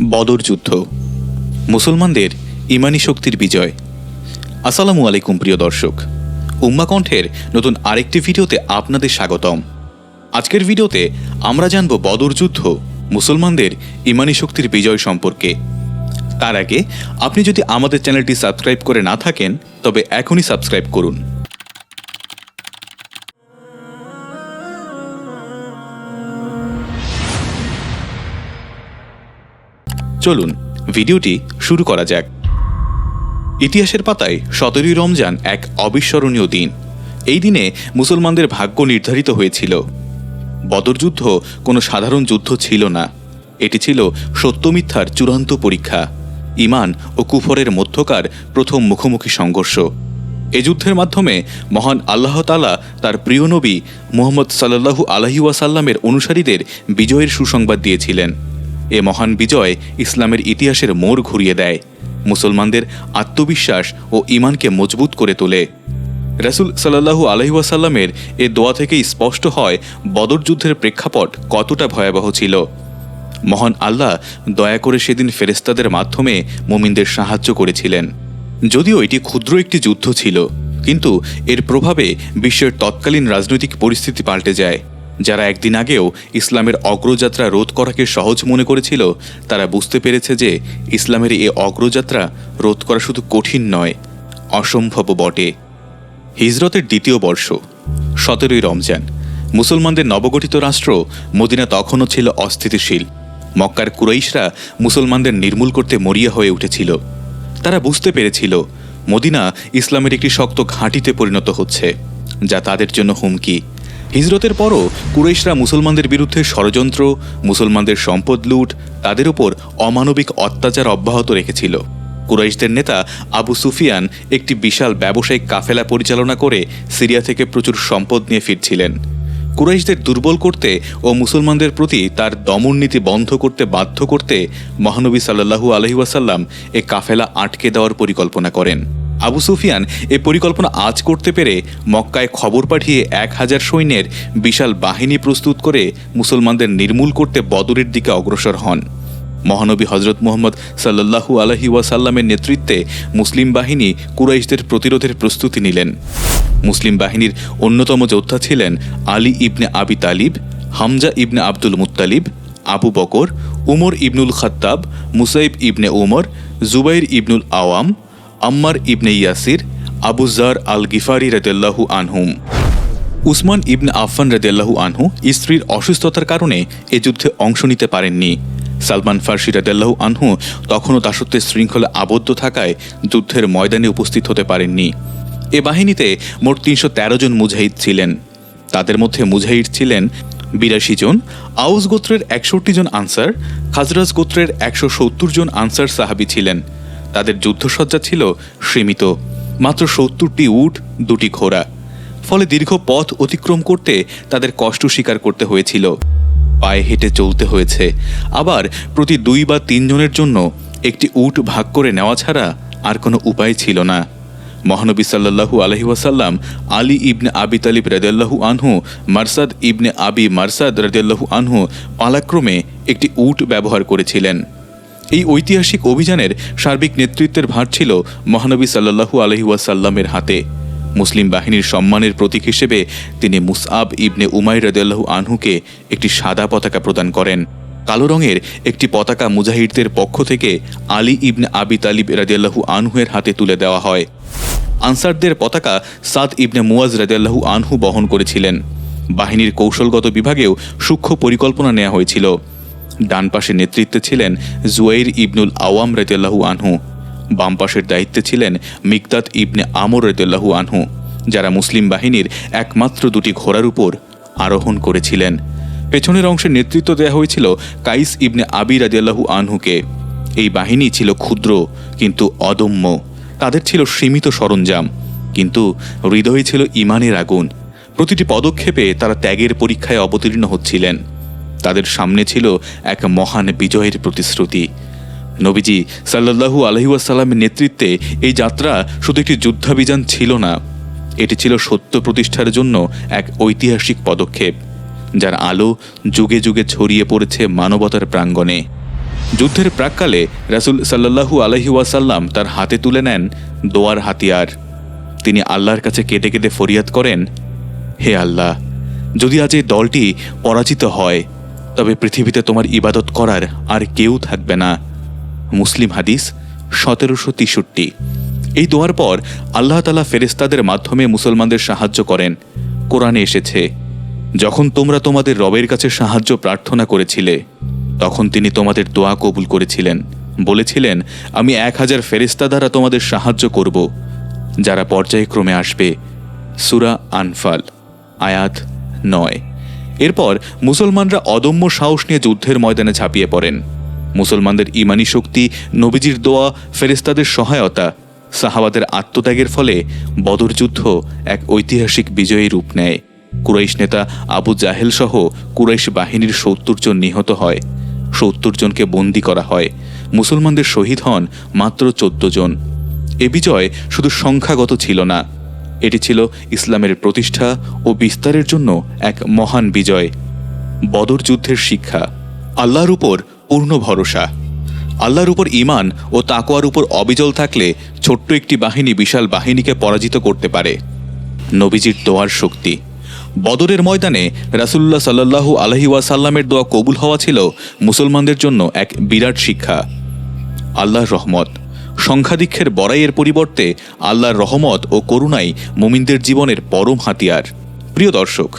বদর যুদ্ধ, মুসলমানদের ইমানি শক্তির বিজয়। আসসালামু আলাইকুম প্রিয় দর্শক, উম্মা কণ্ঠের নতুন আরেকটি ভিডিওতে আপনাদের স্বাগতম। আজকের ভিডিওতে আমরা জানব বদর যুদ্ধ, মুসলমানদের ইমানি শক্তির বিজয় সম্পর্কে। তার আগে আপনি যদি আমাদের চ্যানেলটি সাবস্ক্রাইব করে না থাকেন তবে এখনই সাবস্ক্রাইব করুন। চলুন ভিডিওটি শুরু করা যাক। ইতিহাসের পাতায় 17ই রমজান এক অবিস্মরণীয় দিন। এই দিনে মুসলমানদের ভাগ্য নির্ধারিত হয়েছিল। বদর যুদ্ধ কোনো সাধারণ যুদ্ধ ছিল না, এটি ছিল সত্য মিথ্যার চূড়ান্ত পরীক্ষা, ঈমান ও কুফরের মধ্যকার প্রথম মুখোমুখি সংঘর্ষ। এ যুদ্ধের মাধ্যমে মহান আল্লাহ তাআলা তার প্রিয় নবী মুহাম্মদ সাল্লাল্লাহু আলাইহি ওয়াসাল্লামের অনুসারীদের বিজয়ের সুসংবাদ দিয়েছিলেন। এ মহান বিজয় ইসলামের ইতিহাসের মোড় ঘুরিয়ে দেয়, মুসলমানদের আত্মবিশ্বাস ও ঈমানকে মজবুত করে তোলে। রাসূল সাল্লাল্লাহু আলাইহি ওয়াসাল্লামের এ দোয়া থেকেই স্পষ্ট হয় বদর যুদ্ধের প্রেক্ষাপট কতটা ভয়াবহ ছিল। মহান আল্লাহ দয়া করে সেদিন ফেরেশতাদের মাধ্যমে মুমিনদের সাহায্য করেছিলেন। যদিও এটি ক্ষুদ্র একটি যুদ্ধ ছিল, কিন্তু এর প্রভাবে বিশ্বের তৎকালীন রাজনৈতিক পরিস্থিতি পাল্টে যায়। যারা একদিন আগেও ইসলামের অগ্রযাত্রা রোধ করাকে সহজ মনে করেছিল, তারা বুঝতে পেরেছে যে ইসলামের এ অগ্রযাত্রা রোধ করা শুধু কঠিন নয়, অসম্ভব বটে। হিজরতের দ্বিতীয় বর্ষ, 17ই রমজান। মুসলমানদের নবগঠিত রাষ্ট্র মদিনা তখনও ছিল অস্থিতিশীল। মক্কার কুরাইশরা মুসলমানদের নির্মূল করতে মরিয়া হয়ে উঠেছিল। তারা বুঝতে পেরেছিল মদিনা ইসলামের একটি শক্ত ঘাঁটিতে পরিণত হচ্ছে, যা তাদের জন্য হুমকি। হিজরতের পরও কুরাইশরা মুসলমানদের বিরুদ্ধে ষড়যন্ত্র, মুসলমানদের সম্পদ লুট, তাদের উপর অমানবিক অত্যাচার অব্যাহত রেখেছিল। কুরাইশদের নেতা আবু সুফিয়ান একটি বিশাল ব্যবসায়িক কাফেলা পরিচালনা করে সিরিয়া থেকে প্রচুর সম্পদ নিয়ে ফিরছিলেন। কুরাইশদের দুর্বল করতে ও মুসলমানদের প্রতি তার দমন নীতি বন্ধ করতে বাধ্য করতে মহানবী সাল্লাল্লাহু আলাইহি ওয়াসাল্লাম এ কাফেলা আটকে দেওয়ার পরিকল্পনা করেন। আবু সুফিয়ান এ পরিকল্পনা আজ করতে পেরে মক্কায় খবর পাঠিয়ে 1000 সৈন্যের বিশাল বাহিনী প্রস্তুত করে মুসলমানদের নির্মূল করতে বদরের দিকে অগ্রসর হন। মহানবী হজরত মুহাম্মদ সাল্লাল্লাহু আলাইহি ওয়াসাল্লামের নেতৃত্বে মুসলিম বাহিনী কুরাইশদের প্রতিরোধের প্রস্তুতি নিলেন। মুসলিম বাহিনীর অন্যতম যোদ্ধা ছিলেন আলী ইবনে আবি তালিব, হামজা ইবনে আব্দুল মুত্তালিব, আবু বকর, উমর ইবনুল খাত্তাব, মুসাইব ইবনে উমর, জুবাইর ইবনুল আওয়াম, আম্মার ইবনে ইয়াসির, আবু জার আল গিফারি রাদিয়াল্লাহু আনহুম। উসমান ইবনে আফফান রাদিয়াল্লাহু আনহু স্ত্রীর অসুস্থতার কারণে এ যুদ্ধে অংশ নিতে পারেননি। সালমান ফার্সি রাদিয়াল্লাহু আনহু তখনও দাসত্বের শৃঙ্খলে আবদ্ধ থাকায় যুদ্ধের ময়দানে উপস্থিত হতে পারেননি। এ বাহিনীতে মোট 313 জন মুজাহিদ ছিলেন। তাদের মধ্যে মুজাহিদ ছিলেন 82 জন, আউস গোত্রের 61 জন আনসার, খাজরাজ গোত্রের 170 জন আনসার সাহাবী ছিলেন। তাদের যুদ্ধসজ্জা ছিল সীমিত, মাত্র 70টি উট, 2টি ঘোড়া। ফলে দীর্ঘ পথ অতিক্রম করতে তাদের কষ্ট স্বীকার করতে হয়েছিল। পায়ে হেঁটে চলতে হয়েছে, আবার প্রতি 2 বা 3 জনের জন্য একটি উট ভাগ করে নেওয়া ছাড়া আর কোনো উপায় ছিল না। মহানবী সাল্লাল্লাহু আলাইহি ওয়াসাল্লাম আলী ইবনে আবি তালিব রাদিয়াল্লাহু আনহু, মারসাদ ইবনে আবি মারসাদ রাদিয়াল্লাহু আনহু পালাক্রমে একটি উট ব্যবহার করেছিলেন। এই ঐতিহাসিক অভিযানের সার্বিক নেতৃত্বের ভার ছিল মহানবী সাল্লাল্লাহু আলাইহি ওয়াসাল্লামের হাতে। মুসলিম বাহিনীর সম্মানের প্রতীক হিসেবে তিনি মুসআব ইবনে উমাইর রাদিয়াল্লাহু আনহুকে একটি সাদা পতাকা প্রদান করেন। কালো রঙের একটি পতাকা মুজাহিদদের পক্ষ থেকে আলী ইবনে আবি তালিব রাদিয়াল্লাহু আনহুয়ের হাতে তুলে দেওয়া হয়। আনসারদের পতাকা সাদ ইবনে মুয়াজ রাদিয়াল্লাহু আনহু বহন করেছিলেন। বাহিনীর কৌশলগত বিভাগেও সূক্ষ্ম পরিকল্পনা নেওয়া হয়েছিল। ডান পাশে নেতৃত্বে ছিলেন জুয়াইর ইবনুল আওয়াম রাদিয়াল্লাহু আনহু, বাম পাশের দায়িত্বে ছিলেন মিকদাদ ইবনে আমর রাদিয়াল্লাহু আনহু, যারা মুসলিম বাহিনীর একমাত্র 2টি ঘোড়ার উপর আরোহণ করেছিলেন। পেছনের অংশের নেতৃত্ব দেওয়া হয়েছিল কাইস ইবনে আবি রাদিয়াল্লাহু আনহুকে। এই বাহিনী ছিল ক্ষুদ্র কিন্তু অদম্য। তাদের ছিল সীমিত সরঞ্জাম, কিন্তু হৃদয়ে ছিল ঈমানের আগুন। প্রতিটি পদক্ষেপে তারা ত্যাগের পরীক্ষায় অবতীর্ণ হচ্ছিলেন। তাদের সামনে ছিল এক মহান বিজয়ের প্রতিশ্রুতি। নবীজি সাল্লাল্লাহু আলাইহি ওয়াসাল্লামের নেতৃত্বে এই যাত্রা শুধু একটি যুদ্ধাভিযান ছিল না, এটি ছিল সত্য প্রতিষ্ঠার জন্য এক ঐতিহাসিক পদক্ষেপ, যার আলো যুগে যুগে ছড়িয়ে পড়েছে মানবতার প্রাঙ্গণে। যুদ্ধের প্রাক্কালে রাসূল সাল্লাল্লাহু আলাইহি ওয়াসাল্লাম তার হাতে তুলে নেন দোয়ার হাতিয়ার। তিনি আল্লাহর কাছে কেঁদে কেঁদে ফরিয়াদ করেন, হে আল্লাহ, যদি আজ এই দলটি পরাজিত হয় তবে পৃথিবীতে তোমার ইবাদত করার আর কেউ থাকবে না। মুসলিম হাদিস 1763। এই দোয়ার পর আল্লাহ তাআলা ফেরেশতাদের মাধ্যমে মুসলমানদের সাহায্য করেন। কোরআনে এসেছে, যখন তোমরা তোমাদের রবের কাছে সাহায্য প্রার্থনা করেছিলে তখন তিনি তোমাদের দোয়া কবুল করেছিলেন, বলেছিলেন, আমি 1000 ফেরেশতা দ্বারা তোমাদের সাহায্য করব, যারা পর্যায়ক্রমে আসবে। সূরা আনফাল আয়াত 9। এরপর মুসলমানরা অদম্য সাহস নিয়ে যুদ্ধের ময়দানে ঝাঁপিয়ে পড়েন। মুসলমানদের ঈমানী শক্তি, নবীজির দোয়া, ফেরেশতাদের সহায়তা, সাহাবাদের আত্মত্যাগের ফলে বদর যুদ্ধ এক ঐতিহাসিক বিজয়ী রূপ নেয়। কুরাইশ নেতা আবু জাহেল সহ কুরাইশ বাহিনীর 70 জন নিহত হয়, 70 জনকে বন্দী করা হয়। মুসলমানদের শহীদ হন মাত্র 14 জন। এ বিজয় শুধু সংখ্যাগত ছিল না, এটি ছিল ইসলামের প্রতিষ্ঠা ও বিস্তারের জন্য এক মহান বিজয়। বদর যুদ্ধের শিক্ষা: আল্লাহর উপর পূর্ণ ভরসা। আল্লাহর উপর ঈমান ও তাকওয়ার উপর অবিচল থাকলে ছোট্ট একটি বাহিনী বিশাল বাহিনীকে পরাজিত করতে পারে। নবীজির দোয়ার শক্তি: বদরের ময়দানে রাসূলুল্লাহ সাল্লাল্লাহু আলাইহি ওয়াসাল্লামের দোয়া কবুল হওয়া ছিল মুসলমানদের জন্য এক বিরাট শিক্ষা। আল্লাহর রহমত: সংখ্যাধিক্যের বড়াইয়ের পরিবর্তে আল্লাহর রহমত ও করুণাই মুমিনদের জীবনের পরম হাতিয়ার। প্রিয় দর্শক,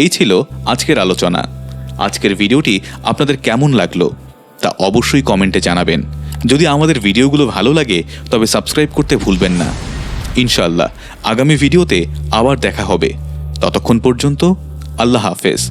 এই ছিল আজকের আলোচনা। আজকের ভিডিওটি আপনাদের কেমন লাগলো তা অবশ্যই কমেন্টে জানাবেন। যদি আমাদের ভিডিওগুলো ভালো লাগে তবে সাবস্ক্রাইব করতে ভুলবেন না। ইনশাআল্লাহ আগামী ভিডিওতে আবার দেখা হবে। ততক্ষণ পর্যন্ত আল্লাহ হাফেজ।